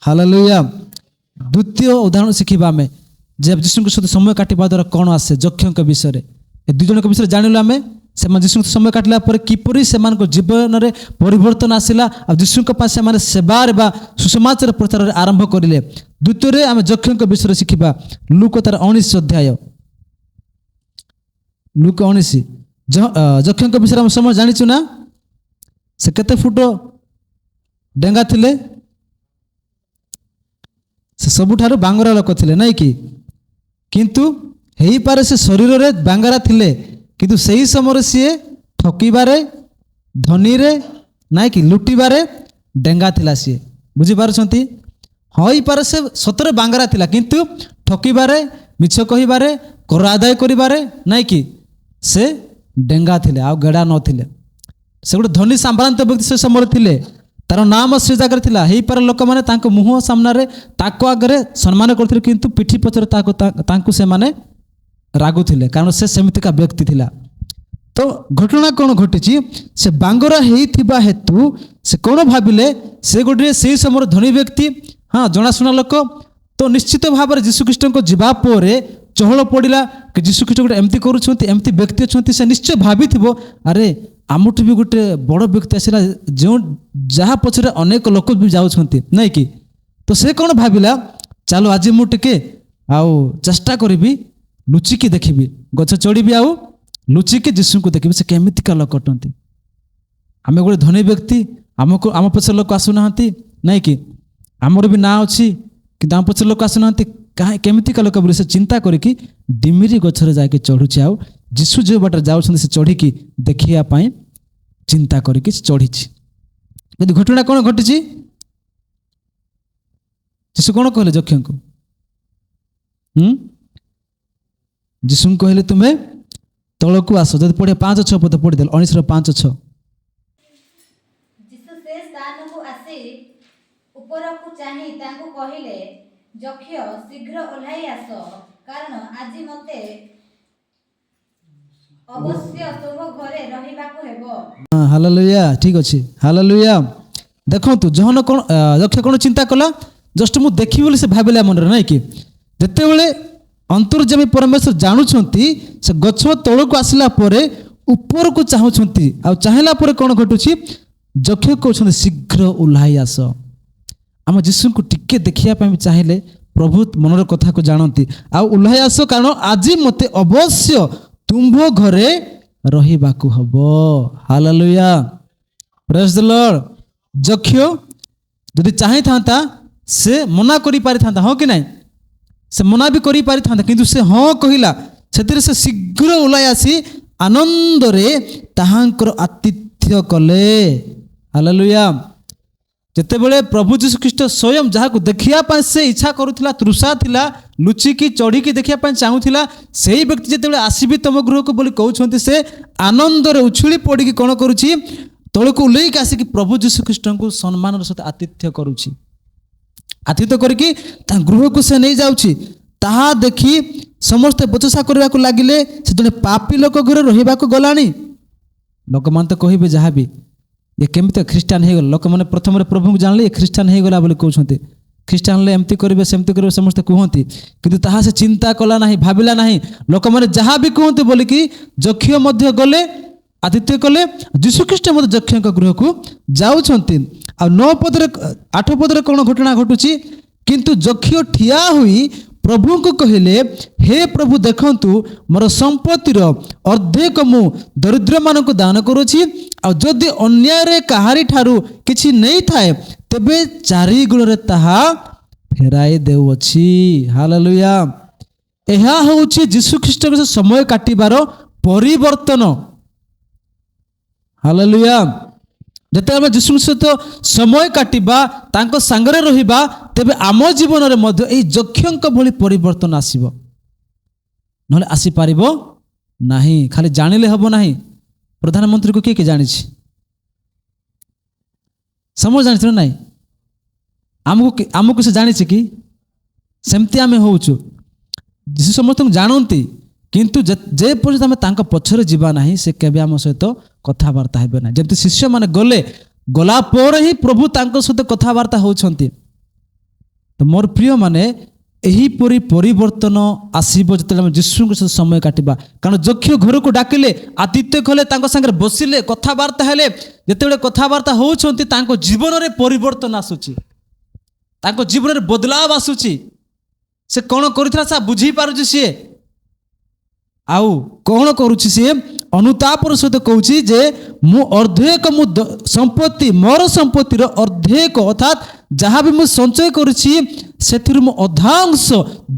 Hallelujah. द्वितीय उदाहरण शिखा आम जे जीशु सहित समय काटिबा द्वारा कौन आसे जक्ष विषय दुई जन विषय जानलु आम से जीशु समय काटिला किपरि से जीवन में परिवर्तन आसला आ जीशु से सेवार बा सुसमाचार प्रचार आरंभ करें। द्वितीय आम जक्ष विषय शिखा लूक तार 19 अध्याय लूक 19 जक्ष विषय आम समय जाचु ना से केते फुट डेंगा थिले से सबुठारु बांगरा लोक थिले नहीं कि किंतु हेई पारे से शरीर रे बांगरा थिले किंतु सही समय सी ठकिबारे धनी रे नाई कि लुटिबारे डेंगा थिला सी बुझी पारुछंती। हई पारे से सतरे बांगरा थिला किंतु ठकिबारे मिछ कहिबारे कर आदाय करिबारे नाई कि से डेंगा थिले आ गेड़ा न थिले। से गोटे धनी संभ्रांत व्यक्ति से समय थिले तार नाम से जगह थिला हेई पारे लोक माने तांको मुह सामने ताको आगे सम्मान करथिले किंतु पिठी पछरे तांको से माने रागुथिले कारण से सेमितिका व्यक्ति थिला। तो घटना कौन घटी से बांगरा हेइथिबा हेतु से कौन भाविले से गोटे से समय धनी व्यक्ति हाँ जनाशुना लोक तो निश्चित भाव में जीशुख्रीष्ट को जीवा परे चहल पड़ा कि जीशुख्रीष्ट गोटे एमती करुँच एमती व्यक्ति अच्छा से निश्चय भावी अरे आमठू भी गोटे बड़ व्यक्ति आसला जो जहाँ पछरे अनेक लोक भी जाऊँच नहीं कि तो से कौन भाविला चलो आज मुझे आउ चेष्टा करी लुचिकी देखी गछ चढ़ी आउ लुचिकी जीशु को देखी से केमितिका लोक अटंती। आम गोटे धनी व्यक्ति आमको आम पछे लोक आसुना नहीं कि आमर भी ना अच्छी कि आम पछे लोक आसुना कहीं केमितिका लोक बोली से चिंता करिकी डिमिरी गछरे जाके चढ़ुची आउ जीशु जो बाटर जाऊँ से चढ़ी देखा चिंता करिकी चढ़ी। यदि घटना कौन घटी जीशु कौन कहले जक्ष को जीशु कहले तुम्हें तलकू आस जब पढ़े 5-6 पद पढ़ीदेल 19:5-6 जीशु से स्थान को आसी ऊपर को चाहि तांको कहिले जक्ष शीघ्र ओल्हाई आस कारण आज मते अवश्य तुम घरे रहिबाको हेबो। हालेलुया ठीक अछि हालेलुया। देखंतु जहन कोन जक्ष कोन चिंता कला जस्ट मु देखि बोली से भाबिला मन रे नै कि जते बेले अंतर्जामी परमेश्वर जानुछंती से गछ तळ को आसिला परे ऊपर को चाहुछंती आ चाहला परे कोन घटुछि जक्ष कहउछंती शीघ्र ओल्हाई आस। आम जीशु को टिके देखिया पे चाहिले प्रभु मनर कथा को जानती आ ओल्हाई आस कारण आज मते अवश्य तुम्भो घरे रहिबाकू हबो। Hallelujah praise the Lord. जक्ष यदि चाहि थांता से मना करि पारि थांता हाँ कि नहीं से मना भी करि पारि थांता किंतु से हाँ कहिला सेतिर से शीघ्र ओलाई आसी आनंद रे ताहांकर आतिथ्य कले। हालेलुया। जेते बेले प्रभु जीशु ख्रीष्ट स्वयं जहाँ को देखिया पाए से इच्छा करुला तृषा थिला लुचिकी चढ़ी देखिया पाए चाहूला से ही व्यक्ति जेते बेले आसीबी तुम गृह को बोली कहउछंती से आनंद रे उछुली पड़ी कौन करुछि तळको उल्लेख आसिक प्रभु जीशु ख्रीष्ट को सम्मान सहित आतिथ्य करुछि आतिथ्य करिकी ता गृह को से नहीं जाउछि ताहा देखी समस्त बचसा करबा को लागिले से जने पापी लोक घर रहिबा को गलानी लोक मान तो कहिबे जहाँ भी ये केमती ख्रीष्टान हो लोक मैंने प्रथम प्रभु को जानले ख्रीष्टान हो गला बोली कहते ख्रीष्टान एमती करेंगे सेमती करेंगे समस्ते कहती किंतु ताहा से चिंता कला नहीं भाविला नहीं लोक मैंने जहाँ भी कहते बोलिकी जक्ष मध्य गले आतिथ्य कले जीशुख्रीष्ट मध्य जक्ष गृह को जाऊँच 8 पदरे कौन घटना घटुची किंतु जक्ष ठिया हुई प्रभु को कहले हे प्रभु देखंतु मोर संपत्तिर अर्धेक मु दरिद्र मानक दान करुछि आ जदि अन्याय रे काहारी ठारू किछि नहीं थाए तेबे 4 गुण रे ताहा फेराई देउछि। हालेलुया। एहा होउछि जीशु ख्रीष्ट के समय काटिबार परिवर्तन। हालेलुया। जेते आम जीशु सहित समय काटिबा तांको सांगरे रहिबा तेबे आम जीवन रे मध्य एई जक्षक भली परिवर्तन आसीबो नहले आसी पारिबो नाही। खाली जानिले हबो नाही। प्रधानमंत्री को किए जानिछि समझ जानिछ ना नहीं आमको से जानिछि कि सेमती आमे होउछु जीशु समस्त जानती किंतु जे पर्यंत आम तांको पछरे जीवा नाही से केबे आम सहित कथाबार्ता हेबे ना। जमती शिष्य माने गले गला पर ही प्रभु तांको सहित कथाबार्ता होउछंती ତ ମୋର ପ୍ରିୟ ମାନେ ଏହିପରି ପରିବର୍ତ୍ତନ ଆସିବ ଯେତେବେଳେ ଆମେ ଯୀଶୁଙ୍କ ସହିତ ସମୟ କାଟିବା। କାରଣ ଯକ୍ଷ ଘରକୁ ଡାକିଲେ, ଆତିଥ୍ୟ କଲେ, ତାଙ୍କ ସାଙ୍ଗରେ ବସିଲେ, କଥାବାର୍ତ୍ତା ହେଲେ, ଯେତେବେଳେ କଥାବାର୍ତ୍ତା ହେଉଛନ୍ତି ତାଙ୍କ ଜୀବନରେ ପରିବର୍ତ୍ତନ ଆସୁଛି, ତାଙ୍କ ଜୀବନରେ ବଦଳାବ ଆସୁଛି। ସେ କ'ଣ କରିଥିଲା ସେ ବୁଝିପାରୁଛି, ସିଏ ଆଉ କ'ଣ କରୁଛି, ସିଏ ଅନୁତାପର ସହିତ କହୁଛି ଯେ ମୁଁ ଅର୍ଦ୍ଧେକ ସମ୍ପତ୍ତି, ମୋର ସମ୍ପତ୍ତିର ଅର୍ଦ୍ଧେକ ଅର୍ଥାତ୍ ଯାହା ବି ମୁଁ ସଞ୍ଚୟ କରିଛି ସେଥିରୁ ମୁଁ ଅଧାଂଶ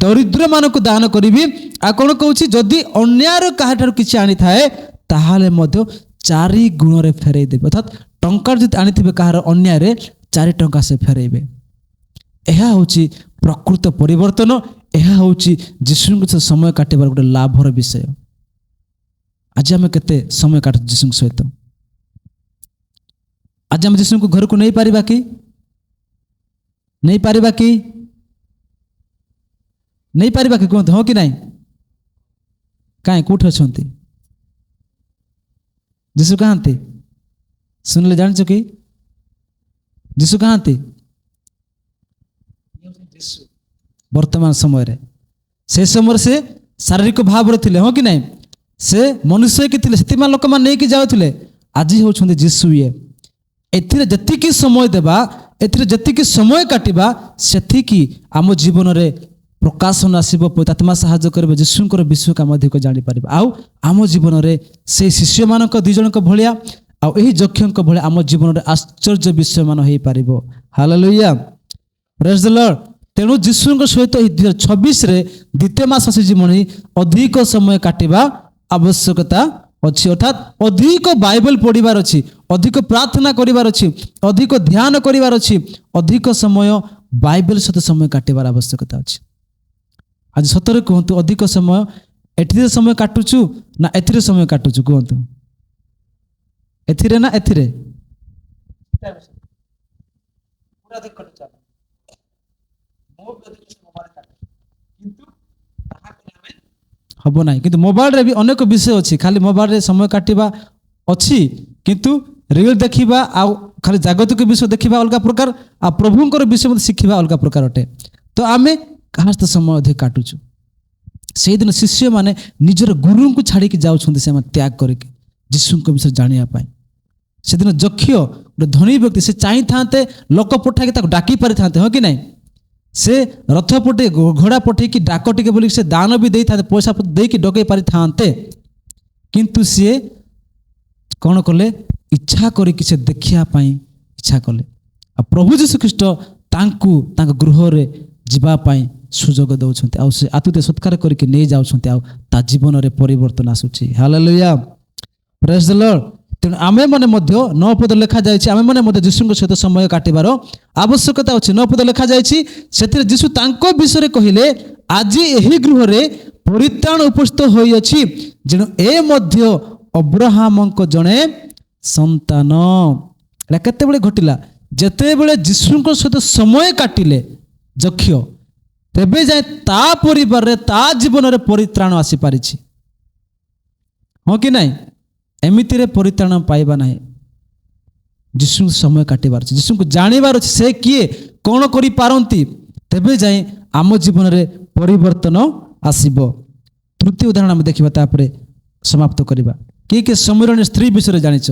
ଦରିଦ୍ରମାନଙ୍କୁ ଦାନ କରିବି। ଆଉ କ'ଣ କହୁଛି, ଯଦି ଅନ୍ୟାୟର କାହାଠାରୁ କିଛି ଆଣିଥାଏ ତାହେଲେ ମଧ୍ୟ 4 ଗୁଣରେ ଫେରାଇ ଦେବେ। ଅର୍ଥାତ୍ ଟଙ୍କା ଯଦି ଆଣିଥିବେ କାହାର ଅନ୍ୟାୟରେ 4 ଟଙ୍କା ସେ ଫେରାଇବେ। ଏହା ହେଉଛି ପ୍ରକୃତ ପରିବର୍ତ୍ତନ। ଏହା ହେଉଛି ଯୀଶୁଙ୍କ ସହିତ ସମୟ କାଟିବାର ଗୋଟେ ଲାଭର ବିଷୟ। ଆଜି ଆମେ କେତେ ସମୟ କାଟୁଛୁ ଯୀଶୁଙ୍କ ସହିତ? ଆଜି ଆମେ ଯୀଶୁଙ୍କୁ ଘରକୁ ନେଇପାରିବା କି? ନେଇପାରିବା କି? ନେଇପାରିବା କି? କୁହନ୍ତୁ ହଁ କି ନାହିଁ? କାହିଁ କୋଉଠି ଅଛନ୍ତି? ଯୀଶୁ କାହାନ୍ତି? ଶୁଣିଲେ ଜାଣିଛ କି ଯୀଶୁ କାହାନ୍ତି? ବର୍ତ୍ତମାନ ସମୟରେ, ସେ ସମୟରେ ସେ ଶାରୀରିକ ଭାବରେ ଥିଲେ, ହଁ କି ନାହିଁ? ସେ ମନୁଷ୍ୟ କି ଥିଲେ, ସେଥିପାଇଁ ଲୋକମାନେ ନେଇକି ଯାଉଥିଲେ। ଆଜି ହେଉଛନ୍ତି ଯୀଶୁ। ଏଥିରେ ଯେତିକି ସମୟ ଦେବା, ଏଥିରେ ଯେତିକି ସମୟ କାଟିବା, ସେତିକି ଆମ ଜୀବନରେ ପ୍ରକାଶନ ଆସିବ, ପବିତ୍ରାତ୍ମା ସାହାଯ୍ୟ କରିବ, ଯୀଶୁଙ୍କର ବିଷୟକୁ ଆମେ ଅଧିକ ଜାଣିପାରିବା। ଆଉ ଆମ ଜୀବନରେ ସେଇ ଶିଷ୍ୟମାନଙ୍କ 2 ଜଣଙ୍କ ଭଳିଆ ଆଉ ଏହି ଯକ୍ଷଙ୍କ ଭଳିଆ ଆମ ଜୀବନରେ ଆଶ୍ଚର୍ଯ୍ୟ ବିଷୟମାନ ହେଇପାରିବ। ହାଲେଲୁୟା, ପ୍ରେଜ୍ ଦ ଲର୍ଡ। ତେଣୁ ଯୀଶୁଙ୍କ ସହିତ ଏହି 2026ରେ ଦ୍ୱିତୀୟ ମାସ ଆସିଯିବଣି, ଅଧିକ ସମୟ କାଟିବା ଆବଶ୍ୟକତା ଅଛି। ଅର୍ଥାତ୍ ଅଧିକ ବାଇବେଲ ପଢ଼ିବାର ଅଛି, ଅଧିକ ପ୍ରାର୍ଥନା କରିବାର ଅଛି, ଅଧିକ ଧ୍ୟାନ କରିବାର ଅଛି, ଅଧିକ ସମୟ ବାଇବେଲ ସହିତ ସମୟ କାଟିବାର ଆବଶ୍ୟକତା ଅଛି। ଆଜି ସତରେ କୁହନ୍ତୁ, ଅଧିକ ସମୟ ଏଥିରେ ସମୟ କାଟୁଛୁ ନା ଏଥିରେ ସମୟ କାଟୁଛୁ? କୁହନ୍ତୁ, ଏଥିରେ ନା ଏଥିରେ? ହବ ନାହିଁ। କିନ୍ତୁ ମୋବାଇଲରେ ବି ଅନେକ ବିଷୟ ଅଛି। ଖାଲି ମୋବାଇଲରେ ସମୟ କାଟିବା ଅଛି, କିନ୍ତୁ ରିଲ୍ ଦେଖିବା ଆଉ ଖାଲି ଜାଗତିକ ବିଷୟ ଦେଖିବା ଅଲଗା ପ୍ରକାର, ଆଉ ପ୍ରଭୁଙ୍କର ବିଷୟ ମଧ୍ୟ ଶିଖିବା ଅଲଗା ପ୍ରକାର ଅଟେ। ତ ଆମେ କାହା ସହିତ ସମୟ ଅଧିକ କାଟୁଛୁ? ସେଇଦିନ ଶିଷ୍ୟମାନେ ନିଜର ଗୁରୁଙ୍କୁ ଛାଡ଼ିକି ଯାଉଛନ୍ତି, ସେମାନେ ତ୍ୟାଗ କରିକି ଯୀଶୁଙ୍କ ବିଷୟରେ ଜାଣିବା ପାଇଁ। ସେଦିନ ଯକ୍ଷ ଗୋଟେ ଧନୀ ବ୍ୟକ୍ତି, ସେ ଚାହିଁଥାନ୍ତେ ଲୋକ ପଠାଇକି ତାକୁ ଡାକି ପାରିଥାନ୍ତେ, ହଁ କି ନାହିଁ? ସେ ରଥ ପଠେଇ, ଘୋଡ଼ା ପଠେଇକି ଡାକ ଟିକେ ବୋଲିକି ସେ ଦାନ ବି ଦେଇଥାନ୍ତେ, ପଇସା ଦେଇକି ଡକେଇ ପାରିଥାନ୍ତେ। କିନ୍ତୁ ସିଏ କ'ଣ କଲେ? ଇଚ୍ଛା କରିକି ସେ ଦେଖିବା ପାଇଁ ଇଚ୍ଛା କଲେ। ଆଉ ପ୍ରଭୁ ଯୀଶୁଖ୍ରୀଷ୍ଟ ତାଙ୍କୁ ତାଙ୍କ ଗୃହରେ ଯିବା ପାଇଁ ସୁଯୋଗ ଦେଉଛନ୍ତି, ଆଉ ସେ ଆତିଥ୍ୟ ସତ୍କାର କରିକି ନେଇ ଯାଉଛନ୍ତି, ଆଉ ତା ଜୀବନରେ ପରିବର୍ତ୍ତନ ଆସୁଛି। ହାଲେଲୁୟା, ପ୍ରେଜ୍ ଦ ଲର୍ଡ। ତେଣୁ ଆମେମାନେ ମଧ୍ୟ 9 ପଦ ଲେଖାଯାଇଛି, ଆମେମାନେ ମଧ୍ୟ ଯୀଶୁଙ୍କ ସହିତ ସମୟ କାଟିବାର ଆବଶ୍ୟକତା ଅଛି। 9 ପଦ ଲେଖାଯାଇଛି, ସେଥିରେ ଯୀଶୁ ତାଙ୍କ ବିଷୟରେ କହିଲେ, ଆଜି ଏହି ଗୃହରେ ପରିତ୍ରାଣ ଉପସ୍ଥିତ ହୋଇଅଛି, ଯେଣୁ ଏ ମଧ୍ୟ ଅବ୍ରାହାମଙ୍କ ଜଣେ ସନ୍ତାନ। ଏଟା କେତେବେଳେ ଘଟିଲା? ଯେତେବେଳେ ଯୀଶୁଙ୍କ ସହିତ ସମୟ କାଟିଲେ ଯକ୍ଷ, ତେବେ ଯାଏ ତା ପରିବାରରେ, ତା ଜୀବନରେ ପରିତ୍ରାଣ ଆସିପାରିଛି, ହଁ କି ନାହିଁ? ଏମିତିରେ ପରିତ୍ରାଣ ପାଇବା ନାହିଁ। ଯୀଶୁଙ୍କୁ ସମୟ କାଟିବାର ଅଛି, ଯୀଶୁଙ୍କୁ ଜାଣିବାର ଅଛି, ସେ କିଏ, କ'ଣ କରିପାରନ୍ତି, ତେବେ ଯାଇ ଆମ ଜୀବନରେ ପରିବର୍ତ୍ତନ ଆସିବ। ତୃତୀୟ ଉଦାହରଣ ଆମେ ଦେଖିବା, ତାପରେ ସମାପ୍ତ କରିବା। କିଏ କିଏ ସମୀରଣୀ ସ୍ତ୍ରୀ ବିଷୟରେ ଜାଣିଛ?